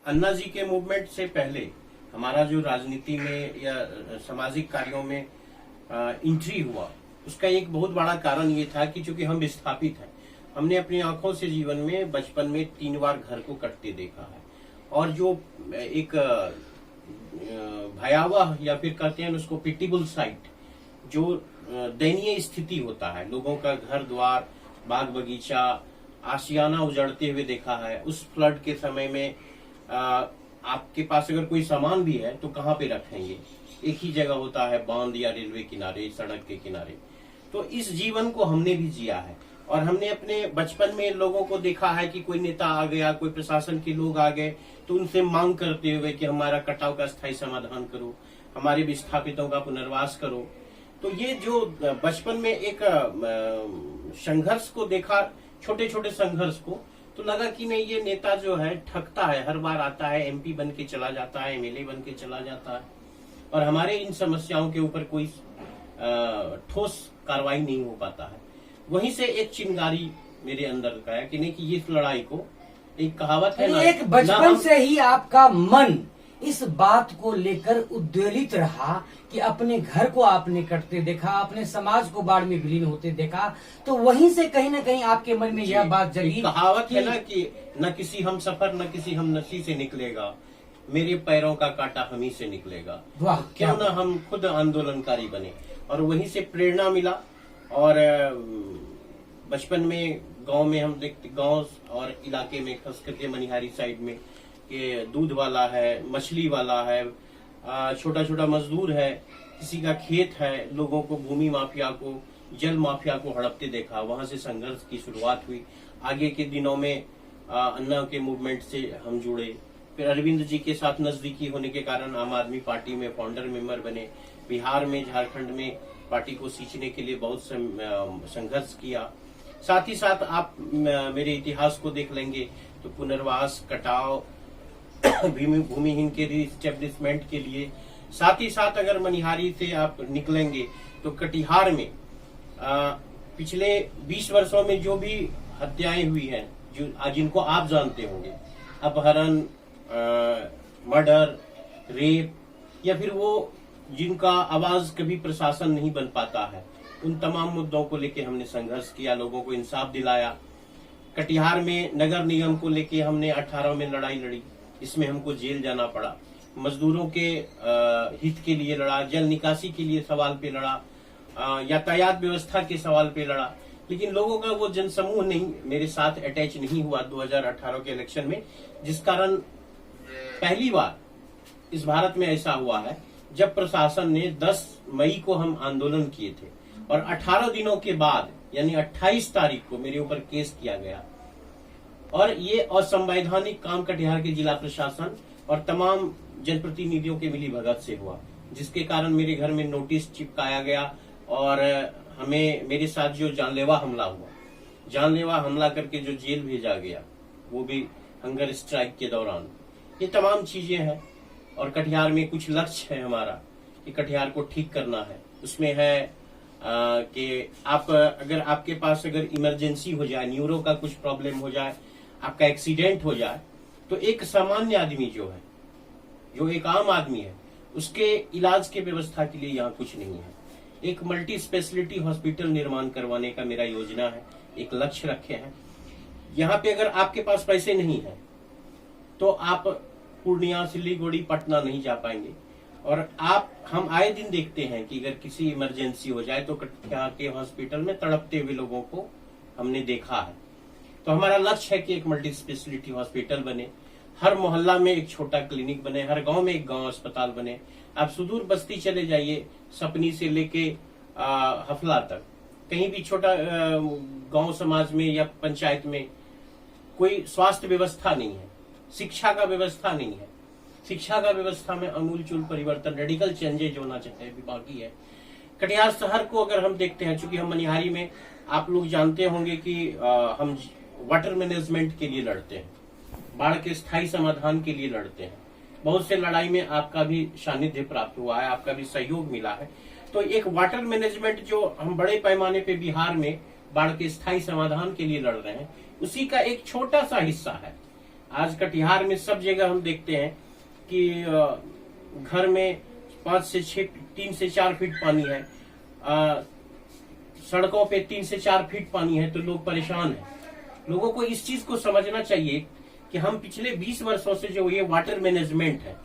अन्ना जी के मूवमेंट से पहले हमारा जो राजनीति में या सामाजिक कार्यों में एंट्री हुआ, उसका एक बहुत बड़ा कारण ये था कि चूंकि हम विस्थापित हैं, हमने अपनी आंखों से जीवन में बचपन में 3 बार घर को कटते देखा है। और जो एक भयावह या फिर कहते हैं उसको पिटिबल साइट, जो दयनीय स्थिति होता है, लोगों का घर द्वार, बाग बगीचा, आशियाना उजड़ते हुए देखा है। उस फ्लड के समय में आपके पास अगर कोई सामान भी है तो कहाँ पे रखेंगे? एक ही जगह होता है, बांध या रेलवे किनारे, सड़क के किनारे। तो इस जीवन को हमने भी जिया है और हमने अपने बचपन में लोगों को देखा है कि कोई नेता आ गया, कोई प्रशासन के लोग आ गए तो उनसे मांग करते हुए कि हमारा कटाव का स्थायी समाधान करो, हमारे विस्थापितों का पुनर्वास करो। तो ये जो बचपन में एक संघर्ष को देखा, छोटे छोटे संघर्ष को, तो लगा कि नहीं, ये नेता जो है ठगता है, हर बार आता है, एमपी बन के चला जाता है, एमएलए बन के चला जाता है और हमारे इन समस्याओं के ऊपर कोई ठोस कार्रवाई नहीं हो पाता है। वहीं से एक चिंगारी मेरे अंदर का है कि नहीं, कि ये लड़ाई को, एक कहावत है ना, एक बचपन से ही आपका मन इस बात को लेकर उद्वेलित रहा कि अपने घर को आपने कटते देखा, अपने समाज को बाढ़ में विलीन होते देखा, तो वहीं से कहीं ना कहीं आपके मन में यह बात जगी। कहावत है ना कि न किसी हम सफर न किसी हम नशी से निकलेगा, मेरे पैरों का कांटा हम ही से निकलेगा। वाह, क्यों ना हम खुद आंदोलनकारी बने। और वहीं से प्रेरणा मिला। और बचपन में गांव में हम देखते, गांव और इलाके में, खास करके मनिहारी साइड में, कि दूध वाला है, मछली वाला है, छोटा छोटा मजदूर है, किसी का खेत है, लोगों को भूमि माफिया को, जल माफिया को हड़पते देखा। वहां से संघर्ष की शुरुआत हुई। आगे के दिनों में अन्ना के मूवमेंट से हम जुड़े, फिर अरविंद जी के साथ नजदीकी होने के कारण आम आदमी पार्टी में फाउंडर मेंबर बने। बिहार में, झारखंड में पार्टी को सींचने के लिए बहुत संघर्ष किया। साथ ही साथ आप मेरे इतिहास को देख लेंगे तो पुनर्वास, कटाव, भूमिहीन के रीस्टेब्लिशमेंट के लिए, साथ ही साथ अगर मनिहारी से आप निकलेंगे तो कटिहार में पिछले 20 वर्षों में जो भी हत्याएं हुई हैं, जो जिनको आप जानते होंगे, अपहरण, मर्डर, रेप, या फिर वो जिनका आवाज कभी प्रशासन नहीं बन पाता है, उन तमाम मुद्दों को लेके हमने संघर्ष किया, लोगों को इंसाफ दिलाया। कटिहार में नगर निगम को लेके हमने 18 में लड़ाई लड़ी, इसमें हमको जेल जाना पड़ा। मजदूरों के हित के लिए लड़ा, जल निकासी के लिए सवाल पे लड़ा, यातायात व्यवस्था के सवाल पे लड़ा। लेकिन लोगों का वो जनसमूह नहीं, मेरे साथ अटैच नहीं हुआ 2018 के इलेक्शन में, जिस कारण पहली बार इस भारत में ऐसा हुआ है जब प्रशासन ने 10 मई को हम आंदोलन किए थे और 18 दिनों के बाद यानी 28 तारीख को मेरे ऊपर केस किया गया। और ये असंवैधानिक काम कटिहार के जिला प्रशासन और तमाम जनप्रतिनिधियों के मिली भगत से हुआ, जिसके कारण मेरे घर में नोटिस चिपकाया गया और हमें, मेरे साथ जो जानलेवा हमला हुआ, जानलेवा हमला करके जो जेल भेजा गया, वो भी हंगर स्ट्राइक के दौरान। ये तमाम चीजें हैं। और कटिहार में कुछ लक्ष्य है हमारा कि कटिहार को ठीक करना है। उसमें है कि आप, अगर आपके पास अगर इमरजेंसी हो जाए, न्यूरो का कुछ प्रॉब्लम हो जाए, आपका एक्सीडेंट हो जाए, तो एक सामान्य आदमी जो है, जो एक आम आदमी है, उसके इलाज के व्यवस्था के लिए यहाँ कुछ नहीं है। एक मल्टी स्पेशलिटी हॉस्पिटल निर्माण करवाने का मेरा योजना है, एक लक्ष्य रखे हैं। यहाँ पे अगर आपके पास पैसे नहीं है तो आप पूर्णिया, सिलीगुड़ी, पटना नहीं जा पाएंगे। और हम आए दिन देखते हैं कि अगर किसी इमरजेंसी हो जाए तो कटिहार के हॉस्पिटल में तड़पते हुए लोगों को हमने देखा है। तो हमारा लक्ष्य है कि एक मल्टी स्पेशलिटी हॉस्पिटल बने, हर मोहल्ला में एक छोटा क्लिनिक बने, हर गांव में एक गांव अस्पताल बने। आप सुदूर बस्ती चले जाइए, सपनी से लेके हफला तक, कहीं भी छोटा गांव समाज में या पंचायत में कोई स्वास्थ्य व्यवस्था नहीं है, शिक्षा का व्यवस्था नहीं है। शिक्षा का व्यवस्था में अमूलचूल परिवर्तन, रेडिकल चेंजेज होना चाहिए, भी बाकी है। कटिहार शहर को अगर हम देखते हैं, चूंकि हम मनिहारी में, आप लोग जानते होंगे कि हम वाटर मैनेजमेंट के लिए लड़ते हैं, बाढ़ के स्थायी समाधान के लिए लड़ते हैं। बहुत से लड़ाई में आपका भी सानिध्य प्राप्त हुआ है, आपका भी सहयोग मिला है। तो एक वाटर मैनेजमेंट जो हम बड़े पैमाने पे बिहार में बाढ़ के स्थायी समाधान के लिए लड़ रहे हैं, उसी का एक छोटा सा हिस्सा है आज कटिहार में सब जगह हम देखते हैं कि घर में 3 से 4 फीट पानी है, सड़कों पे 3 से 4 फीट पानी है, तो लोग परेशान हैं। लोगों को इस चीज को समझना चाहिए कि हम पिछले 20 वर्षों से जो ये वाटर मैनेजमेंट है,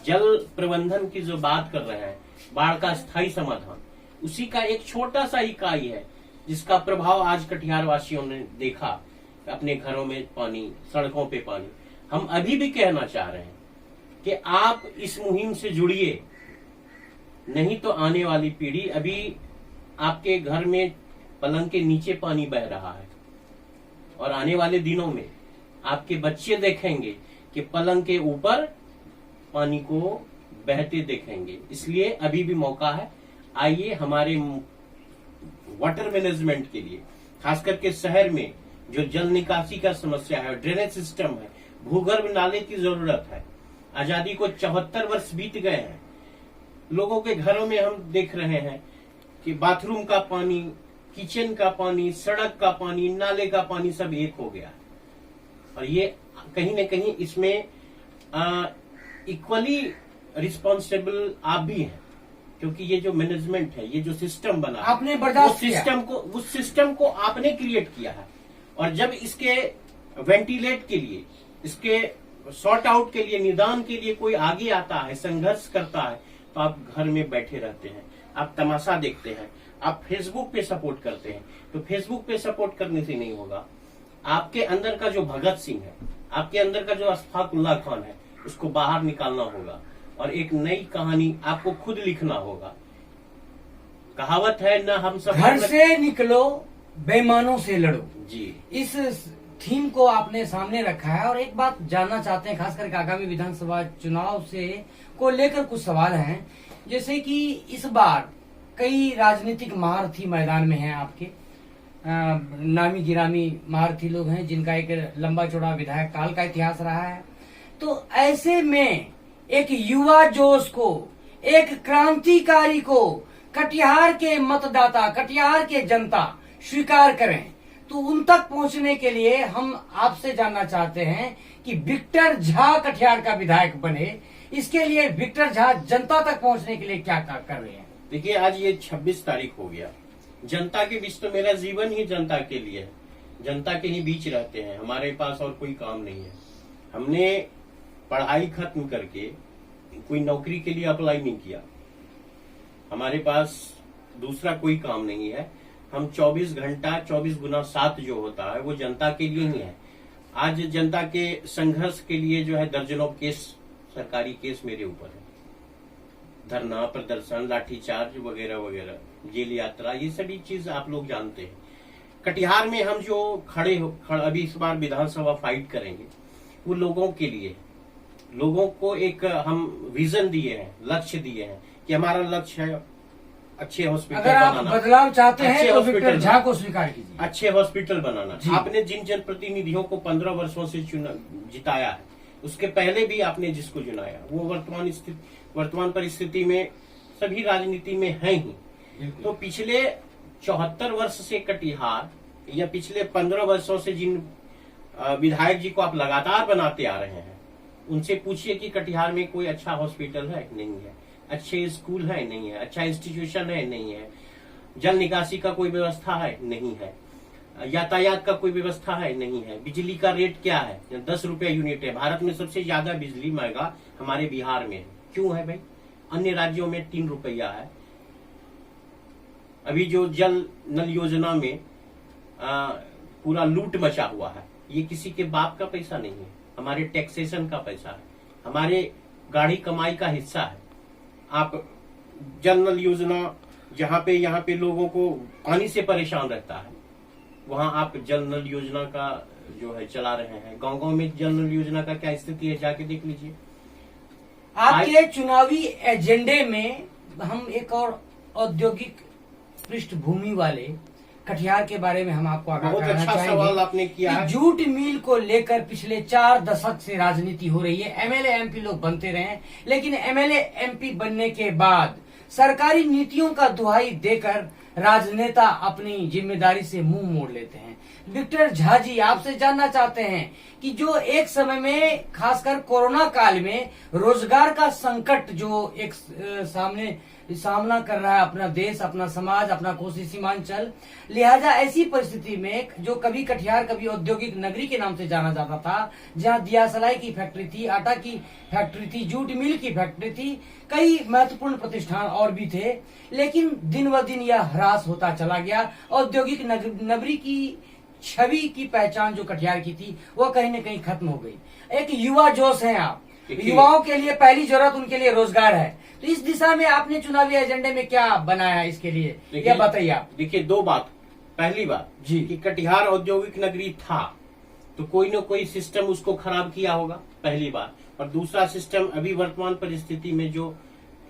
जल प्रबंधन की जो बात कर रहे हैं, बाढ़ का स्थायी समाधान, उसी का एक छोटा सा इकाई है जिसका प्रभाव आज कटिहार वासियों ने देखा। अपने घरों में पानी, सड़कों पे पानी। हम अभी भी कहना चाह रहे हैं कि आप इस मुहिम से जुड़िए, नहीं तो आने वाली पीढ़ी, अभी आपके घर में पलंग के नीचे पानी बह रहा है और आने वाले दिनों में आपके बच्चे देखेंगे कि पलंग के ऊपर पानी को बहते देखेंगे। इसलिए अभी भी मौका है, आइए हमारे वाटर मैनेजमेंट के लिए, खास करके शहर में जो जल निकासी का समस्या है, ड्रेनेज सिस्टम है, भूगर्भ नाले की जरूरत है। आजादी को 74 वर्ष बीत गए हैं। लोगों के घरों में हम देख रहे हैं कि बाथरूम का पानी, किचन का पानी, सड़क का पानी, नाले का पानी सब एक हो गया है। और ये कहीं न कहीं इसमें इक्वली रिस्पॉन्सिबल आप भी हैं, क्योंकि ये जो मैनेजमेंट है, ये जो सिस्टम बना, आपने बर्दाश्त किया। उस सिस्टम को आपने क्रिएट किया है। और जब इसके वेंटिलेट के लिए, इसके सॉर्ट आउट के लिए, निदान के लिए कोई आगे आता है, संघर्ष करता है, तो आप घर में बैठे रहते हैं, आप तमाशा देखते हैं, आप फेसबुक पे सपोर्ट करते हैं। तो फेसबुक पे सपोर्ट करने से नहीं होगा। आपके अंदर का जो भगत सिंह है, आपके अंदर का जो अशफाक उल्लाह खान है, उसको बाहर निकालना होगा और एक नई कहानी आपको खुद लिखना होगा। कहावत है ना, हम सब घर से निकलो, बेईमानों से लड़ो। जी, इस थीम को आपने सामने रखा है। और एक बात जानना चाहते हैं, खास करके आगामी विधानसभा चुनाव से को लेकर कुछ सवाल हैं। जैसे कि इस बार कई राजनीतिक महारथी मैदान में हैं, आपके नामी गिरामी महारथी लोग हैं जिनका एक लंबा चौड़ा विधायक काल का इतिहास रहा है। तो ऐसे में एक युवा जोश को, एक क्रांतिकारी को कटिहार के मतदाता, कटिहार के जनता स्वीकार करें, तो उन तक पहुंचने के लिए हम आपसे जानना चाहते हैं कि विक्टर झा कटिहार का विधायक बने। इसके लिए विक्टर झा जनता तक पहुंचने के लिए क्या कर रहे हैं? देखिए, आज ये 26 तारीख हो गया। जनता के बीच तो मेरा जीवन ही जनता के लिए है। जनता के ही बीच रहते हैं, हमारे पास और कोई काम नहीं है। हमने पढ़ाई खत्म करके कोई नौकरी के लिए अप्लाई नहीं किया, हमारे पास दूसरा कोई काम नहीं है। हम 24 घंटा 24x7 जो होता है वो जनता के लिए ही है। आज जनता के संघर्ष के लिए जो है दर्जनों केस, सरकारी केस मेरे ऊपर है। धरना, प्रदर्शन, लाठीचार्ज वगैरह वगैरह, जेल यात्रा, ये सभी चीज आप लोग जानते हैं। कटिहार में हम जो अभी इस बार विधानसभा फाइट करेंगे, वो लोगों के लिए, लोगों को एक हम विजन दिए हैं, लक्ष्य दिए हैं कि हमारा लक्ष्य है अच्छे हॉस्पिटल अगर आप बनाना। बदलाव चाहते हैं अच्छे तो विक्टर हॉस्पिटल झा को स्वीकार कीजिए। अच्छे हॉस्पिटल बनाना। जी। आपने जिन जनप्रतिनिधियों को 15 वर्षों से जिताया है, उसके पहले भी आपने जिसको चुनाया, वो वर्तमान परिस्थिति में सभी राजनीति में है ही। तो पिछले 74 वर्ष से कटिहार, या पिछले 15 वर्षों से जिन विधायक जी को आप लगातार बनाते आ रहे हैं, उनसे पूछिए कि कटिहार में कोई अच्छा हॉस्पिटल है? नहीं है। अच्छे स्कूल है? नहीं है। अच्छा इंस्टीट्यूशन है? नहीं है। जल निकासी का कोई व्यवस्था है? नहीं है। यातायात का कोई व्यवस्था है? नहीं है। बिजली का रेट क्या है? 10 रुपए यूनिट है। भारत में सबसे ज्यादा बिजली महंगा हमारे बिहार में है। क्यों है भाई? अन्य राज्यों में 3 रुपया है। अभी जो जल नल योजना में पूरा लूट मचा हुआ है, ये किसी के बाप का पैसा नहीं है, हमारे टैक्सेशन का पैसा है, हमारे गाढ़ी कमाई का हिस्सा है। आप जल नल योजना, यहाँ पे लोगों को पानी से परेशान रहता है, वहां आप जल नल योजना का जो है चला रहे हैं। गांव में जल नल योजना का क्या स्थिति है, जाके देख लीजिए। आपके चुनावी एजेंडे में हम एक और औद्योगिक पृष्ठभूमि वाले कटिहार के बारे में हम आपको आगाह बहुत कराना अच्छा सवाल आपने किया है। जूट मिल को लेकर पिछले 4 दशक से राजनीति हो रही है। एमएलए एमपी लोग बनते रहे, लेकिन एमएलए एमपी बनने के बाद सरकारी नीतियों का दुहाई देकर राजनेता अपनी जिम्मेदारी से मुंह मोड़ लेते हैं। विक्टर झा जी, आपसे जानना चाहते हैं कि जो एक समय में खासकर कोरोना काल में रोजगार का संकट जो एक सामना कर रहा है अपना देश, अपना समाज, अपना कोसी सीमांचल, लिहाजा ऐसी परिस्थिति में जो कभी कटिहार कभी औद्योगिक नगरी के नाम से जाना जाता था, जहां दिया सलाई की फैक्ट्री थी, आटा की फैक्ट्री थी, जूट मिल की फैक्ट्री थी, कई महत्वपूर्ण प्रतिष्ठान और भी थे, लेकिन दिन ब दिन यह ह्रास होता चला गया। औद्योगिक नगरी की छवि की पहचान जो कटिहार की थी वह कहीं न कहीं खत्म हो गई। एक युवा जोश हैं आप, युवाओं के लिए पहली जरूरत उनके लिए रोजगार है, तो इस दिशा में आपने चुनावी एजेंडे में क्या बनाया है इसके लिए, यह बताइए आप। देखिए, दो बात। पहली बात जी कि कटिहार औद्योगिक नगरी था तो कोई न कोई सिस्टम उसको खराब किया होगा, पहली बात। और दूसरा सिस्टम अभी वर्तमान परिस्थिति में जो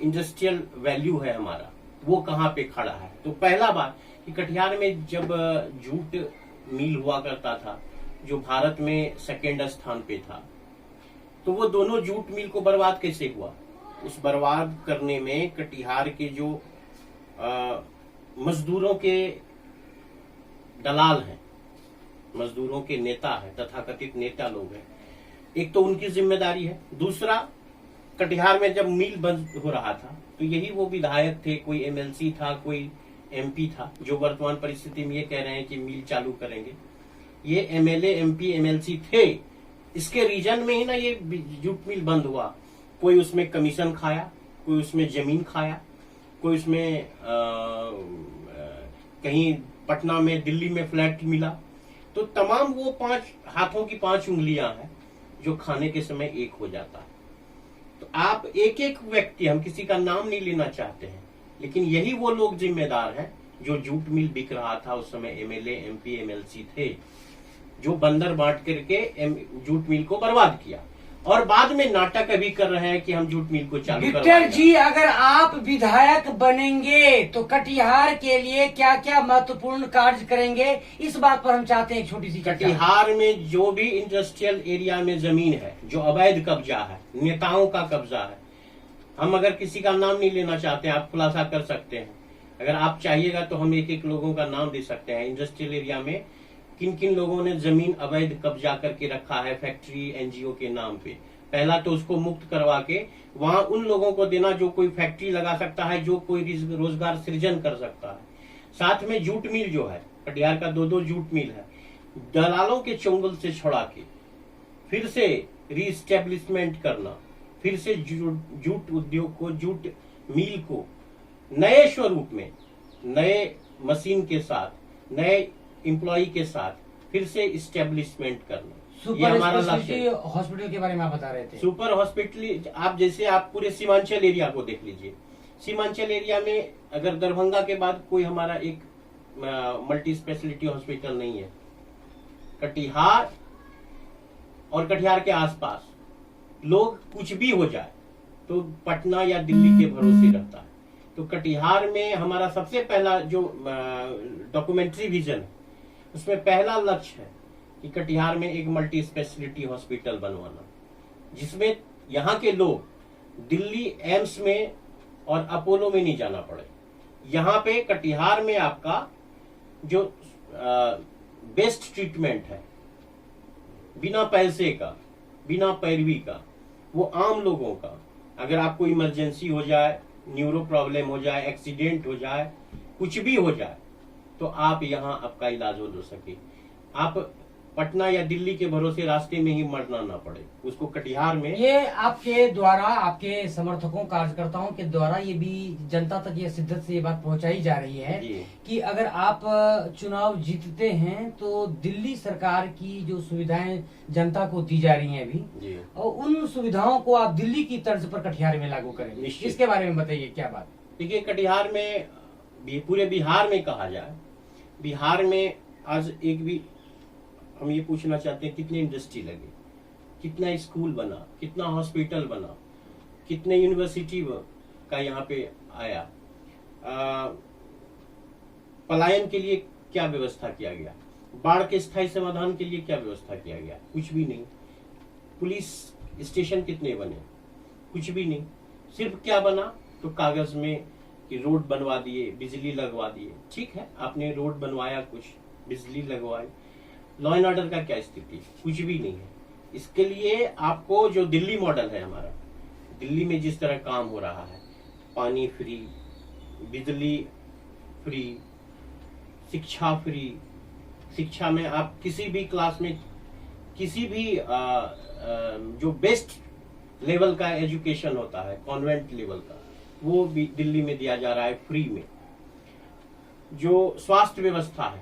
इंडस्ट्रियल वैल्यू है हमारा, वो कहाँ पे खड़ा है। तो पहला बात कि कटिहार में जब जूट मिल हुआ करता था जो भारत में सेकेंड स्थान पे था, तो वो दोनों जूट मिल को बर्बाद कैसे हुआ? उस बर्बाद करने में कटिहार के जो मजदूरों के दलाल हैं, मजदूरों के नेता हैं, तथाकथित नेता लोग हैं, एक तो उनकी जिम्मेदारी है। दूसरा, कटिहार में जब मिल बंद हो रहा था तो यही वो विधायक थे, कोई एमएलसी था, कोई एमपी था, जो वर्तमान परिस्थिति में ये कह रहे हैं कि मिल चालू करेंगे। ये एमएलए, एमपी, एमएलसी थे, इसके रीजन में ही ना ये जूट मिल बंद हुआ। कोई उसमें कमीशन खाया, कोई उसमें जमीन खाया, कोई उसमें कहीं पटना में, दिल्ली में फ्लैट मिला। तो तमाम वो 5 हाथों की 5 उंगलियां हैं जो खाने के समय एक हो जाता है। तो आप एक एक व्यक्ति, हम किसी का नाम नहीं लेना चाहते हैं, लेकिन यही वो लोग जिम्मेदार हैं जो जूट मिल बिक रहा था उस समय, एमएलए, एमपी, एमएलसी थे, जो बंदर बांट करके जूट मिल को बर्बाद किया। और बाद में नाटक अभी कर रहे हैं कि हम जूट मिल को चालू करवाएंगे। विक्टर जी, अगर आप विधायक बनेंगे तो कटिहार के लिए क्या क्या महत्वपूर्ण कार्य करेंगे, इस बात पर हम चाहते हैं एक छोटी सी चर्चा। कटिहार में जो भी इंडस्ट्रियल एरिया में जमीन है, जो अवैध कब्जा है, नेताओं का कब्जा है, हम अगर किसी का नाम नहीं लेना चाहते हैं, आप खुलासा कर सकते हैं। अगर आप चाहिएगा तो हम एक एक लोगों का नाम दे सकते हैं। इंडस्ट्रियल एरिया में किन किन लोगों ने जमीन अवैध कब्जा करके रखा है फैक्ट्री, एनजीओ के नाम पे। पहला तो उसको मुक्त करवा के वहां उन लोगों को देना जो कोई फैक्ट्री लगा सकता है, जो कोई रोजगार सृजन कर सकता है। साथ में जूट मिल जो है, कटिहार का 2-2 जूट मिल है, दलालों के चंगुल से छुड़ा के फिर से रीस्टेब्लिशमेंट करना, फिर से जूट उद्योग को, जूट मिल को नए स्वरूप में, नए मशीन के साथ, नए एम्प्लॉय के साथ फिर से इस्टेब्लिशमेंट करना, ये हमारा लक्ष्य है। हॉस्पिटल के बारे में आप बता रहे थे। सुपर हॉस्पिटल, आप जैसे आप पूरे सीमांचल एरिया को देख लीजिए। सीमांचल एरिया में अगर दरभंगा के बाद कोई हमारा एक मल्टी स्पेशलिटी हॉस्पिटल नहीं है। कटिहार और कटिहार के आसपास लोग कुछ भी हो जाए तो पटना या दिल्ली के भरोसे रहता है। तो कटिहार में हमारा सबसे पहला जो डॉक्यूमेंट्री विजन है, उसमें पहला लक्ष्य है कि कटिहार में एक मल्टी स्पेशलिटी हॉस्पिटल बनवाना, जिसमें यहाँ के लोग दिल्ली एम्स में और अपोलो में नहीं जाना पड़े। यहाँ पे कटिहार में आपका जो बेस्ट ट्रीटमेंट है, बिना पैसे का, बिना पैरवी का, वो आम लोगों का, अगर आपको इमरजेंसी हो जाए, न्यूरो प्रॉब्लम हो जाए, एक्सीडेंट हो जाए, कुछ भी हो जाए, तो आप यहाँ आपका इलाज हो सके। आप पटना या दिल्ली के भरोसे रास्ते में ही मरना ना पड़े, उसको कटिहार में। ये आपके द्वारा, आपके समर्थकों, कार्यकर्ताओं के द्वारा ये भी जनता तक ये शिद्दत से ये बात पहुंचाई जा रही है कि अगर आप चुनाव जीतते हैं तो दिल्ली सरकार की जो सुविधाएं जनता को दी जा रही हैं अभी, और उन सुविधाओं को आप दिल्ली की तर्ज पर कटिहार में लागू करेंगे। इसके बारे में बताइए क्या बात। देखिए, कटिहार में, पूरे बिहार में कहा जाए, बिहार में आज एक भी हम ये पूछना चाहते हैं कितने इंडस्ट्री लगे, कितना स्कूल बना, कितना हॉस्पिटल बना, कितने यूनिवर्सिटी का यहाँ पे आया, पलायन के लिए क्या व्यवस्था किया गया, बाढ़ के स्थायी समाधान के लिए क्या व्यवस्था किया गया, कुछ भी नहीं। पुलिस स्टेशन कितने बने, कुछ भी नहीं। सिर्फ क्या बना तो कागज में कि रोड बनवा दिए, बिजली लगवा दिए। ठीक है, आपने रोड बनवाया, कुछ बिजली लगवाई, लॉ एंड ऑर्डर का क्या स्थिति? कुछ भी नहीं है। इसके लिए आपको जो दिल्ली मॉडल है हमारा, दिल्ली में जिस तरह काम हो रहा है, पानी फ्री, बिजली फ्री, शिक्षा फ्री, शिक्षा में आप किसी भी क्लास में किसी भी जो बेस्ट लेवल का एजुकेशन होता है, कॉन्वेंट लेवल का, वो भी दिल्ली में दिया जा रहा है फ्री में। जो स्वास्थ्य व्यवस्था है,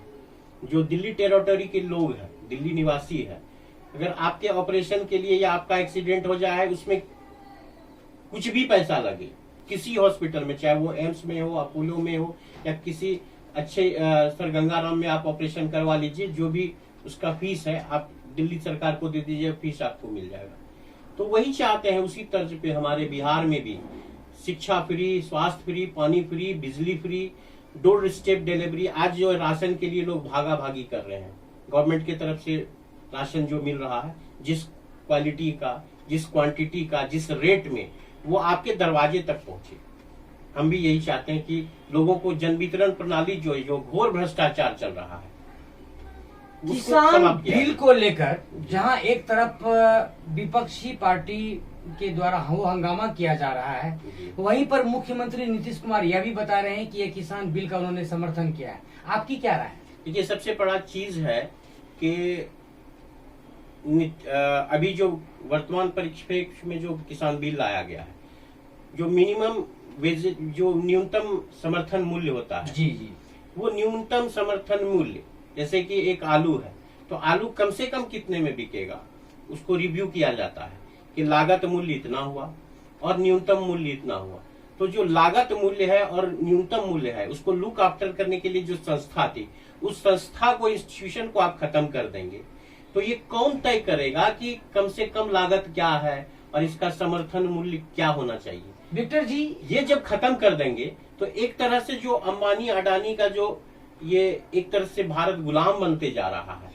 जो दिल्ली टेरिटरी के लोग हैं, दिल्ली निवासी है, अगर आपके ऑपरेशन के लिए या आपका एक्सीडेंट हो जाए, उसमें कुछ भी पैसा लगे, किसी हॉस्पिटल में, चाहे वो एम्स में हो, अपोलो में हो, या किसी अच्छे सर गंगाराम में आप ऑपरेशन करवा लीजिए, जो भी उसका फीस है आप दिल्ली सरकार को दे दीजिए, फीस आपको मिल जाएगा। तो वही चाहते हैं, उसी तर्ज पे हमारे बिहार में भी शिक्षा फ्री, स्वास्थ्य फ्री, पानी फ्री, बिजली फ्री, डोर स्टेप डिलीवरी। आज जो राशन के लिए लोग भागा भागी कर रहे हैं, गवर्नमेंट की तरफ से राशन जो मिल रहा है, जिस क्वालिटी का, जिस क्वांटिटी का, जिस रेट में, वो आपके दरवाजे तक पहुंचे। हम भी यही चाहते हैं कि लोगों को जन वितरण प्रणाली जो घोर भ्रष्टाचार चल रहा है, किसान बिल को लेकर जहां एक तरफ विपक्षी पार्टी के द्वारा वो हंगामा किया जा रहा है, वहीं पर मुख्यमंत्री नीतीश कुमार यह भी बता रहे हैं कि ये किसान बिल का उन्होंने समर्थन किया है। आपकी क्या राय है? देखिए, सबसे बड़ा चीज है कि अभी जो वर्तमान परिप्रेक्ष्य में जो किसान बिल लाया गया है, जो मिनिमम वेज, जो न्यूनतम समर्थन मूल्य होता है, जी जी, वो न्यूनतम समर्थन मूल्य, जैसे कि एक आलू है, तो आलू कम से कम कितने में बिकेगा, उसको रिव्यू किया जाता है कि लागत मूल्य इतना हुआ और न्यूनतम मूल्य इतना हुआ। तो जो लागत मूल्य है और न्यूनतम मूल्य है, उसको लुक आफ्टर करने के लिए जो संस्था थी, उस संस्था को, इंस्टीट्यूशन को आप खत्म कर देंगे, तो ये कौन तय करेगा कि कम से कम लागत क्या है और इसका समर्थन मूल्य क्या होना चाहिए? विक्टर जी, ये जब खत्म कर देंगे तो एक तरह से जो अंबानी अडानी का जो ये एक तरह से भारत गुलाम बनते जा रहा है,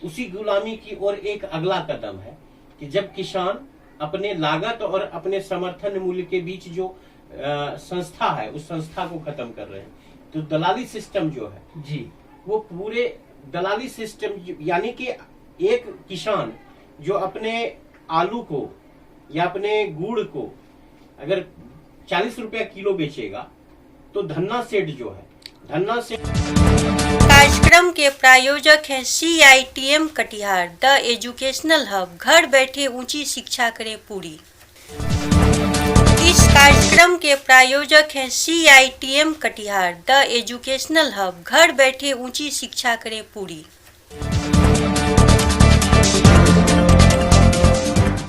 उसी गुलामी की ओर एक अगला कदम है कि जब किसान अपने लागत और अपने समर्थन मूल्य के बीच जो संस्था है, उस संस्था को खत्म कर रहे हैं। तो दलाली सिस्टम जो है जी, वो पूरे दलाली सिस्टम, यानी कि एक किसान जो अपने आलू को या अपने गुड़ को अगर 40 रुपया किलो बेचेगा, तो धन्ना सेठ जो है, धन्ना सेठ। कार्यक्रम के प्रायोजक हैं CITM Katihar, the educational hub, घर बैठे ऊंची शिक्षा करें पूरी। इस कार्यक्रम के प्रायोजक हैं CITM Katihar, the educational hub, घर बैठे ऊंची शिक्षा करें पूरी।